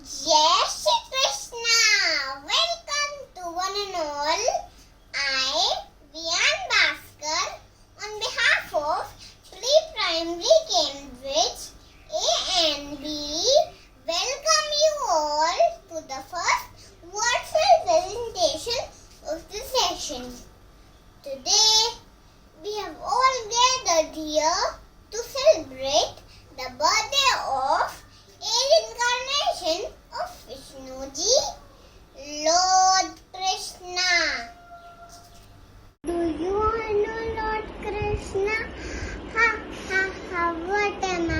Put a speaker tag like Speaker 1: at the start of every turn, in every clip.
Speaker 1: Jai Shri Krishna! Welcome to one and all. I, Vian Bhaskar, on behalf of Pre-Primary Cambridge A and B, welcome you all to the first virtual presentation of the session. Today, we have all gathered here to celebrate the birthday of reincarnation of Vishnuji, Lord Krishna. Do you all know Lord Krishna? Ha ha ha, what am I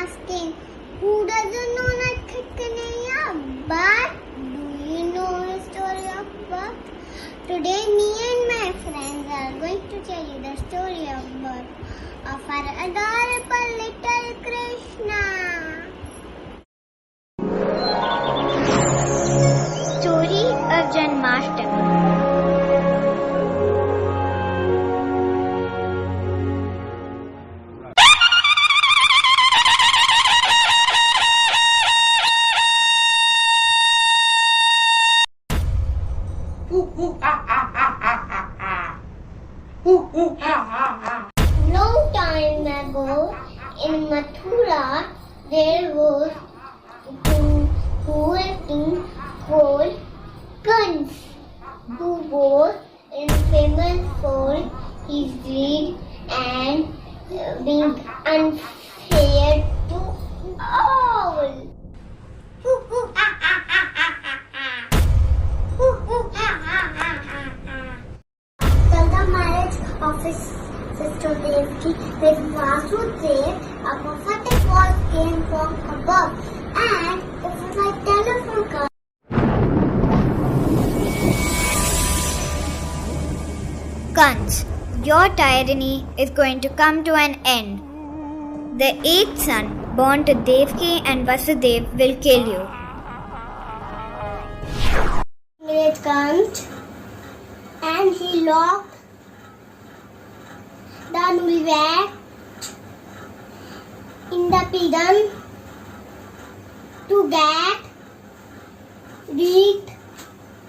Speaker 1: asking? Who doesn't know Nathan Kanhaiya? But do you know the story of birth? Today me and my friends are going to tell you the story of birth of our adorable little Krishna. Story of Janmashtami. Long time ago in Mathura there was a king called Kans, who was famous for his greed and being unfair to all. After the marriage of his sister Devaki with Vasudev, a prophetic voice came from above, and it was like telephone call.
Speaker 2: Kans, your tyranny is going to come to an end. The eighth son, born to Devaki and Vasudev, will kill you.
Speaker 1: It comes and he locked the newlywed in the prison to get rid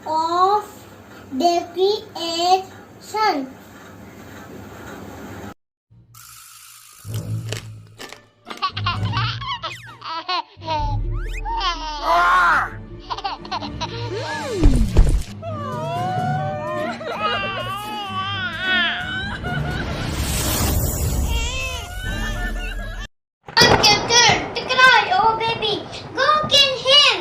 Speaker 1: of Devaki as son. Oh baby, go kill him!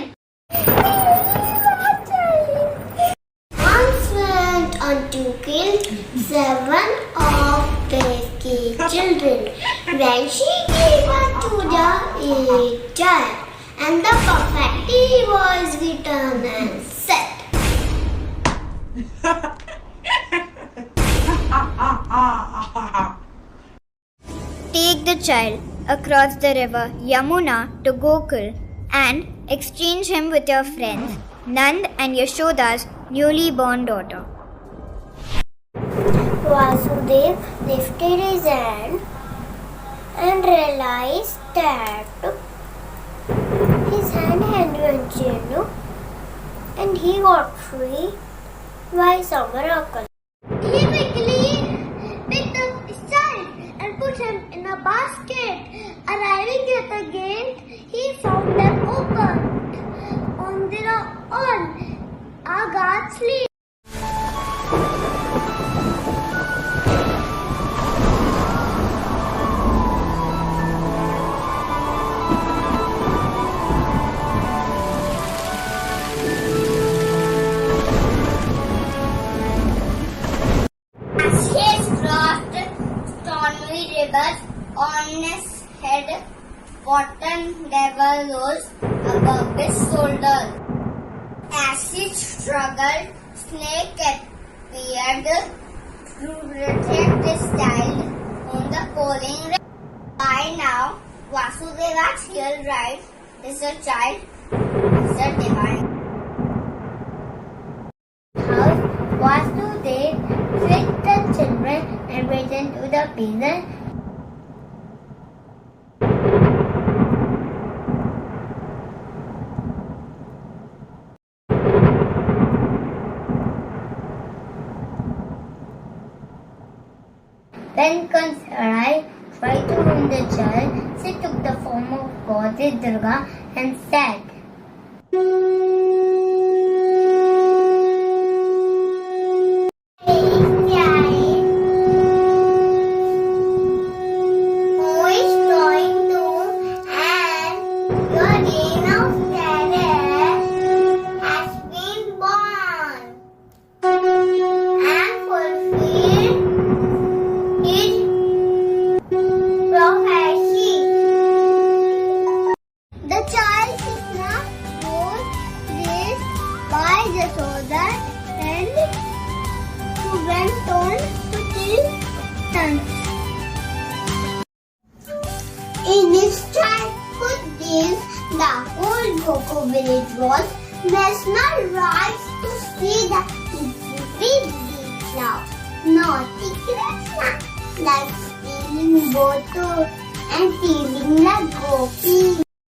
Speaker 1: Once went on to kill 7 of Devaki's children. When she gave birth to the 8th child, and the prophecy was written and said,
Speaker 2: Take the child across the river Yamuna to Gokul and exchange him with your friends Nand and Yashoda's newly born daughter.
Speaker 1: Vasudev lifted his hand and realized that his hand had went yellow and he got free by some miracle. He quickly picked up his child and put him in a basket. Arriving at the gate, he found them opened on their own. A guard sleep. On his head, cotton devil rose above his shoulder. As he struggled, snake appeared to protect his child on the falling rain. By now, Vasudeva's killed right is a child, is a divine. How Vasudev tricked the children and went into the prison.
Speaker 3: once arrived, tried to wound the child. She took the form of goddess Durga and said,
Speaker 1: Who is going to end your reign of terror has been born and fulfilled its prophecy. The child Krishna was raised by Jasoda and who went on to kill sons. In his childhood days, the whole Gokul village was mesmerized to see the big cloud. Naughty Krishna, like stealing water and feeling like Gopi.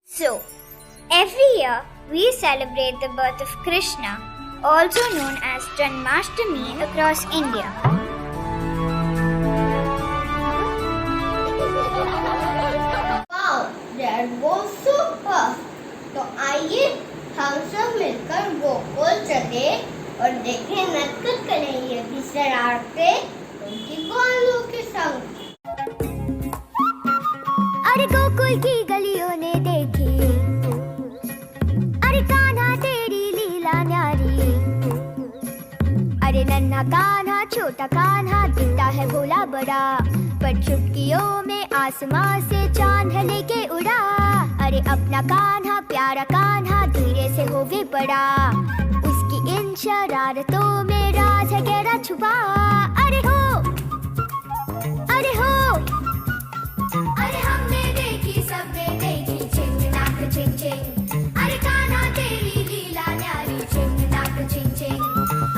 Speaker 2: So, every year we celebrate the birth of Krishna, also known as Janmashtami, across India.
Speaker 1: Wow, that was super. तो आइए हम सब मिलकर गोकुल चले और देखें नटखट कन्हैया की शरारतें उनकी ग्वालों के संग।
Speaker 2: अरे गोकुल की गलियों ने देखी, अरे कान्हा तेरी लीला न्यारी। अरे नन्हा कान्हा छोटा कान्हा दिखता है भोला बड़ा, पर चुटकियों में आसमां से चांद लेके उड़ा। अरे अपना कान्हा प्यारा कान्हा धीरे से हो गए बड़ा, उसकी इन शरारतों में राज है गहरा छुपा। अरे हो, अरे हो, अरे हमने देखी सबने देखी चिंग नाक चिंग चिंग। अरे कान्हा तेरी लीला न्यारी चिंग नाक चिंग चिंग।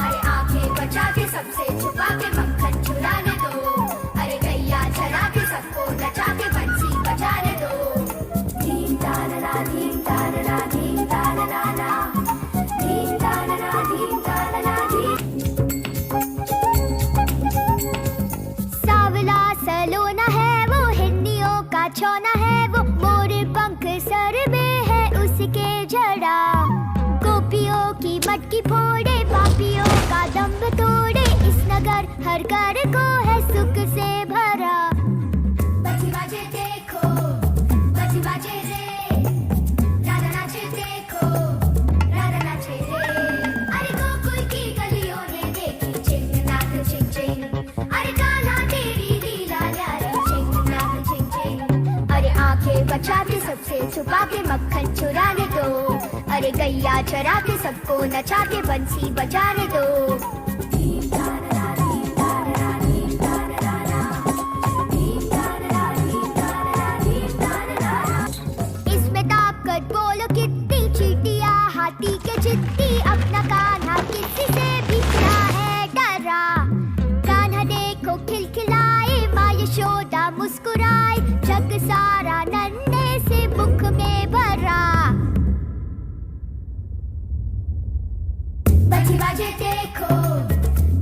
Speaker 2: अरे आंखें बचा के सबसे छुपा के मक्खन चुराने दो। अरे गैया चरा के सबको नचा के बंसी बजाने दो। धीम तारा धीम तारा धीम तारा ला, धीम तारा धीम तारा धीम। सावला सलोना है वो, हिरनियों का छौना है वो, मोर पंख सर में है उसके जड़ा। गोपियों की मटकी फोड़े, पापियों का दम्भ तोड़े, इस नगर हर घर को है सुख से भरा। बजी बाजे देखो, बजी बाजे रे, राधा नाचे देखो, राधा नाचे रे। अरे गोकुल की गलियों ने देखी चिंग नाक चिंग चिंग। अरे कान्हा तेरी लीला न्यारी चिंग नाक चिंग चिंग। अरे आंखें बचा के सबसे छुपा के मक्खन चुराने दो। अरे गैया चरा के सबको नचा के बंसी बजाने दो। धीम तारा धीम तारा धीम तारा ला, धीम तारा धीम तारा धीम तारा ला। इसमें ताकत बोलो कितनी, चींटियां हाथी के चित्ती, अपना कान्हा किसी से भी क्या है डरा। कान्हा देखो खिलखिलाए, माँ यशोदा मुस्कुराए, जग सारा नन्हे से मुख में भरा। बजी बाजे देखो,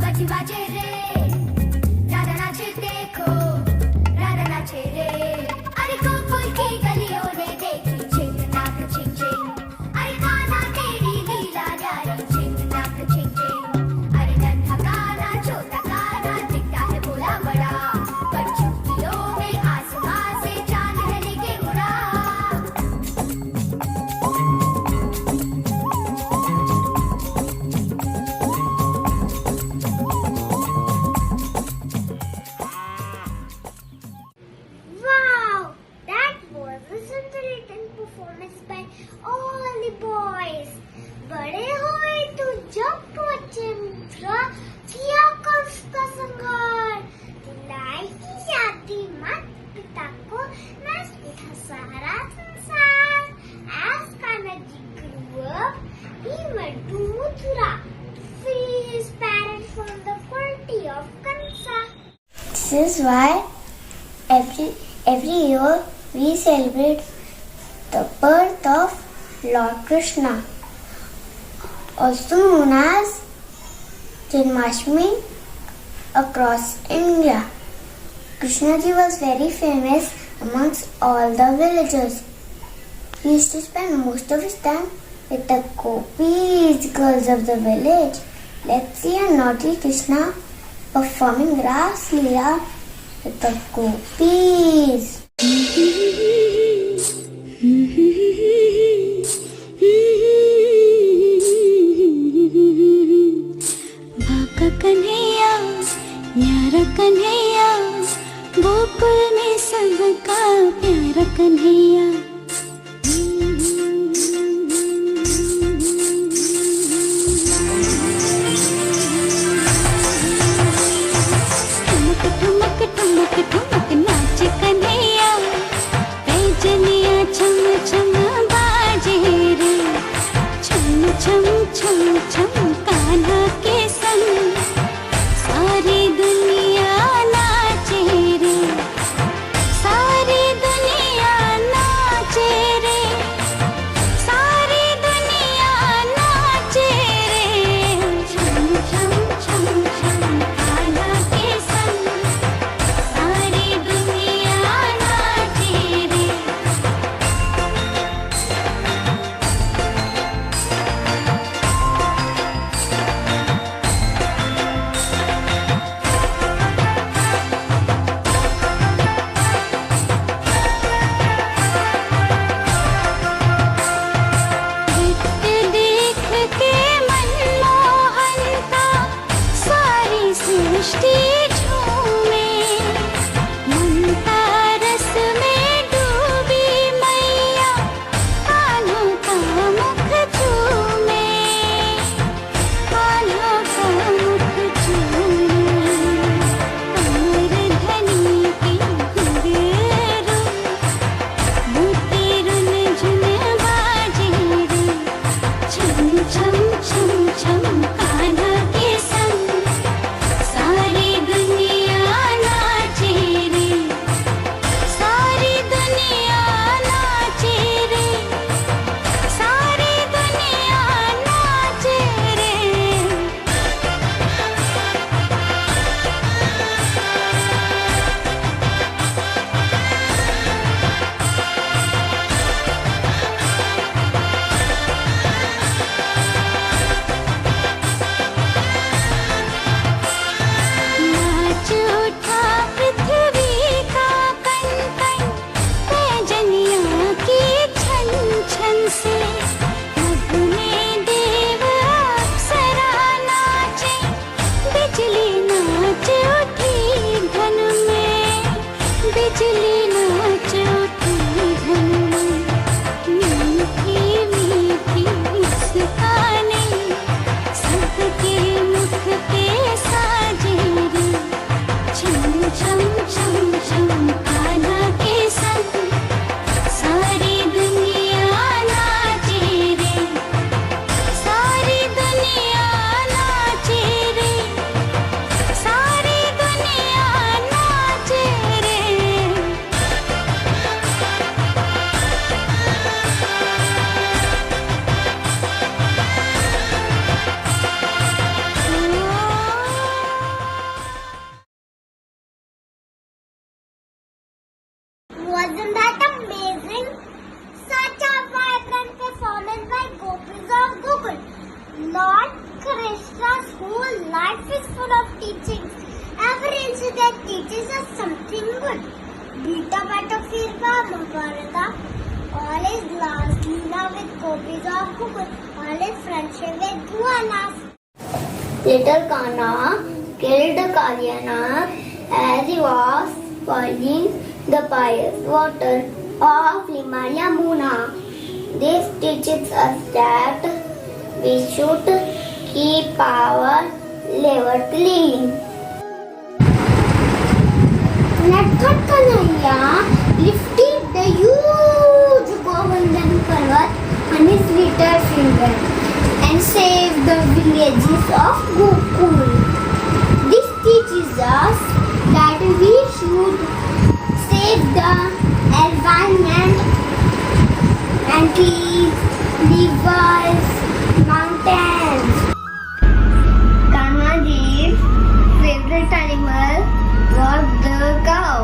Speaker 2: बजी बाजे रे, राधा नाचे देखो, राधा नाचे रे। अरे गोकुल की गलियों ने देखी चिंग नाक चिंग चिंग। अरे कान्हा तेरी लीला न्यारी चिंग नाक चिंग चिंग। अरे नन्हा कान्हा छोटा कान्हा दिखता है भोला बड़ा, पर चुटकियों में आसमां से चांद लेके उड़ा। Wow, that was a scintillating performance by all the boys. बड़े हुए तो जब पहुंचे मथुरा, किया कंस का संहार। दिलाई की जाती माता पिता को, नष्ट था सारा संसार। As Kanaji grew up, he went to Mathura to free his parents from the cruelty of Kansa.
Speaker 3: This is why every year we celebrate the birth of Lord Krishna, also known as Janmashtami, across India. Krishna ji was very famous amongst all the villagers. He used to spend most of his time with the gopis, girls of the village. Let's see a naughty Krishna performing Ras Leela with the gopis.
Speaker 4: भाका कन्हैया न्यारा कन्हैया गोकुल में सबका प्यारा कन्हैया ठुमक ठुमक ठुमक ठुमक नाच कन्हैया पैजनिया छम छम बाजे रे छम छम छम छम कान्हा के संग सारी दुनिया नाचे रे सारी दुनिया नाचे रे सारी दुनिया नाचे रे छम छम छम छम कान्हा के संग सारी दुनिया नाचे रे देख के मनमोहनता सारी सृष्टि झूमे ममता रस में डूबी मैया कान्हों का मुख चूमे कान्हों का मुख चूमे कमर धनी की घुंघरू मोती रुन झुन बाजे रे छम छम छम छम कान्हा के संग सारी दुनिया नाचे रे सारी दुनिया नाचे रे सारी दुनिया नाचे रे नाच उठा पृथ्वी का कण कण पैजनिया की छन छन से नभ में देव अप्सरा नाचे बिजली नाच उठी धन में बिजली नाच उठी धन में मीठी मीठी मुस्काने सबके मुख पे साजे रे छम छम छम छम कान्हा के संग सारी दुनिया नाचे रे सारी दुनिया नाचे रे सारी दुनिया नाचे रे
Speaker 1: Wasn't that amazing? Such a vibrant performance by Gopis of Gokul. Lord Krishna's whole life is full of teachings. Every incident teaches us something good. Gita Battlefield ka Mahabharata. All is last Leela with Gopis of Gokul. All is friendship with Bhuvanas.
Speaker 3: Little Kanha killed Kalyana as he was following the pious water of Lima Yamuna. This teaches us that we should keep our liver clean. Naghat Kanhaiya lifted the huge Govardhan Parvat on his little finger and saved the villages of Gokul. This teaches us that we should save the environment and trees, rivers, mountains. Kanhaji's favorite animal was the cow.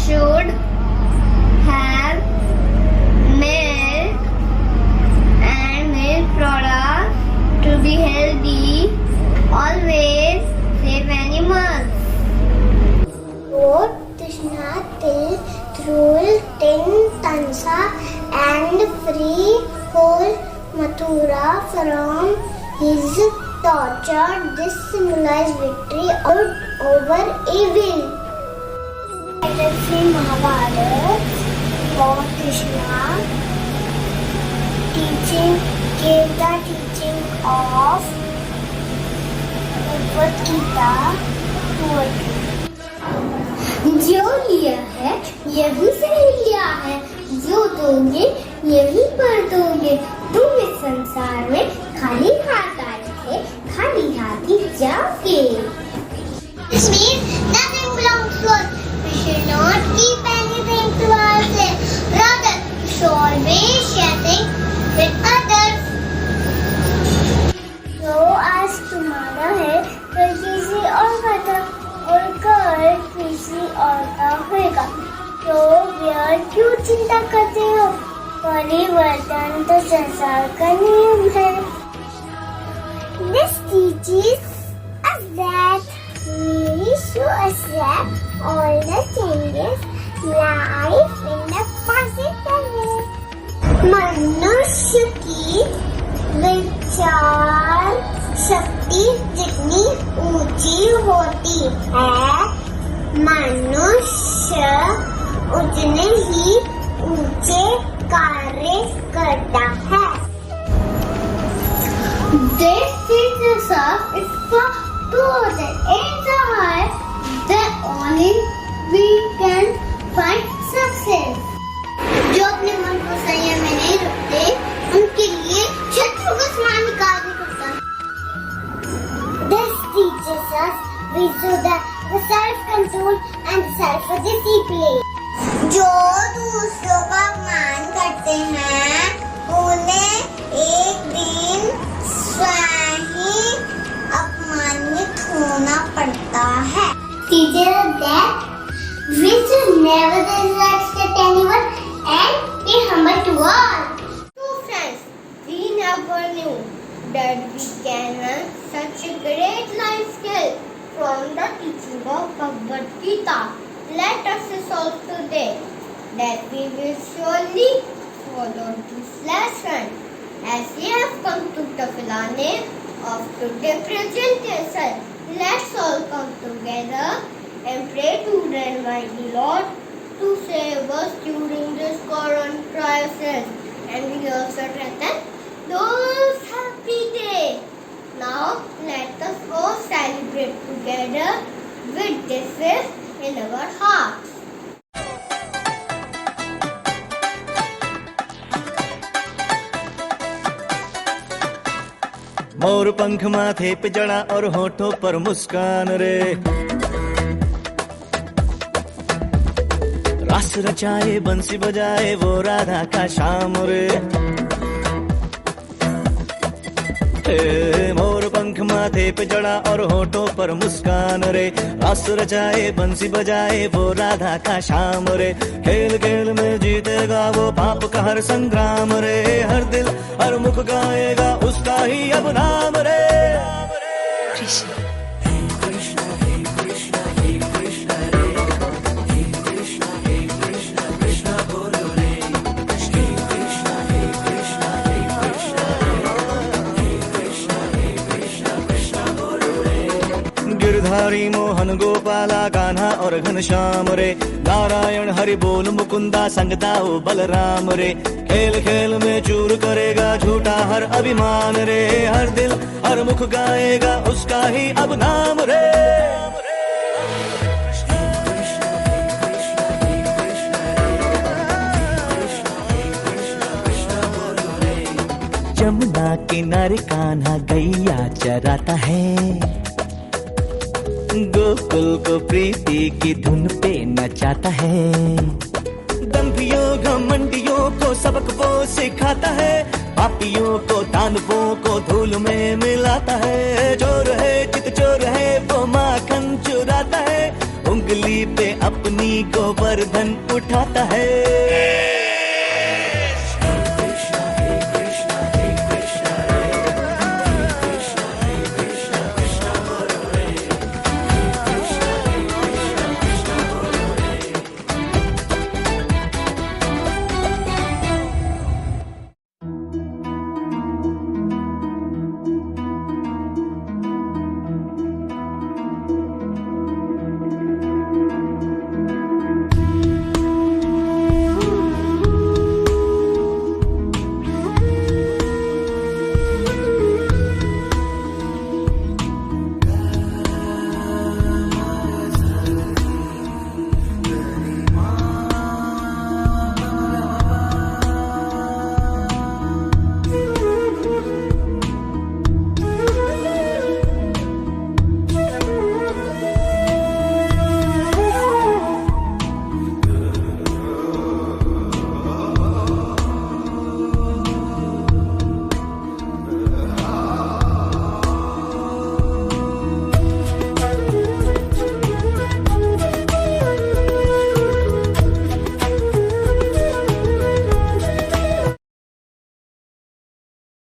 Speaker 3: should have milk and milk products to be healthy. Always save animals. Lord Krishna till rule 10 Tansa and free whole Mathura from his torture. This symbolized victory over evil. Let us see Mahabharata. Lord Krishna gave the teaching of Bhagavad Gita to Arjuna. जो लिया है यही सही लिया है, जो दोगे यही पर दोगे। तुम इस संसार में खाली हाथ आए थे, खाली हाथ ही जाओगे। This means nothing belongs to us. We should not keep anything to ourselves. Rather, we should always share things with others. तो आज तुम्हारा है, कल किसी और का था, और कल किसी और का होगा। तो व्यर्थ क्यों चिंता करते हो? परिवर्तन तो संसार का नियम है। This teaches us that we should accept all the changes life in a positive way. मनुष्य की विचार शक्ति जितनी ऊंची होती है, मनुष्य उतने ही ऊंचे कार्य करता है। This teaches us if the thought and aims are high, then only we can find success. जो अपने मन को संयम में नहीं रखते, उनके लिए शत्रु का समान कार्य करता है। This teaches us wisdom, the self-control and self-discipline. जो दूसरों का अपमान करते हैं, उन्हें एक दिन स्वयं ही अपमानित होना पड़ता है। Teaches us that we should never disrespect anyone and be humble to all. So friends, we never knew that we can learn such a great life skill from the teaching of Bhagavad Gita. Let us resolve today that we will surely follow this lesson. As we have come to the finale of today's presentation, let's all come together and pray to the Almighty Lord to save us during this current crisis, and we also strengthen those happy day. Now let us all celebrate together with this faith in our hearts.
Speaker 5: मोर पंख माथे पे जड़ा और होठों पर मुस्कान रे, रास रचाए बंसी बजाए वो राधा का श्याम रे। मोर पंख माथे पे जड़ा और होठों पर मुस्कान रे, रास रचाए बंसी बजाए वो राधा का श्याम रे। खेल खेल में जीतेगा वो पाप का हर संग्राम रे, हर दिल हर मुख गाएगा उसका ही अब नाम रे। कृष्ण गिरधारी मोहन गोपाला कान्हा और घनश्याम रे, नारायण हरि बोल मुकुंदा संगता ओ बलराम रे। खेल खेल में चूर करेगा झूठा हर अभिमान रे, हर दिल हर मुख गाएगा उसका ही अब नाम रे। जमुना किनारे कान्हा गैया चराता है, गोकुल को प्रीति की धुन पे नचाता है। दंभियों घमंडियों को सबक वो सिखाता है, पापियों को दानवों को धूल में मिलाता है। चोर है चित चोर है वो माखन चुराता है, उंगली पे अपनी गोवर्धन उठाता है।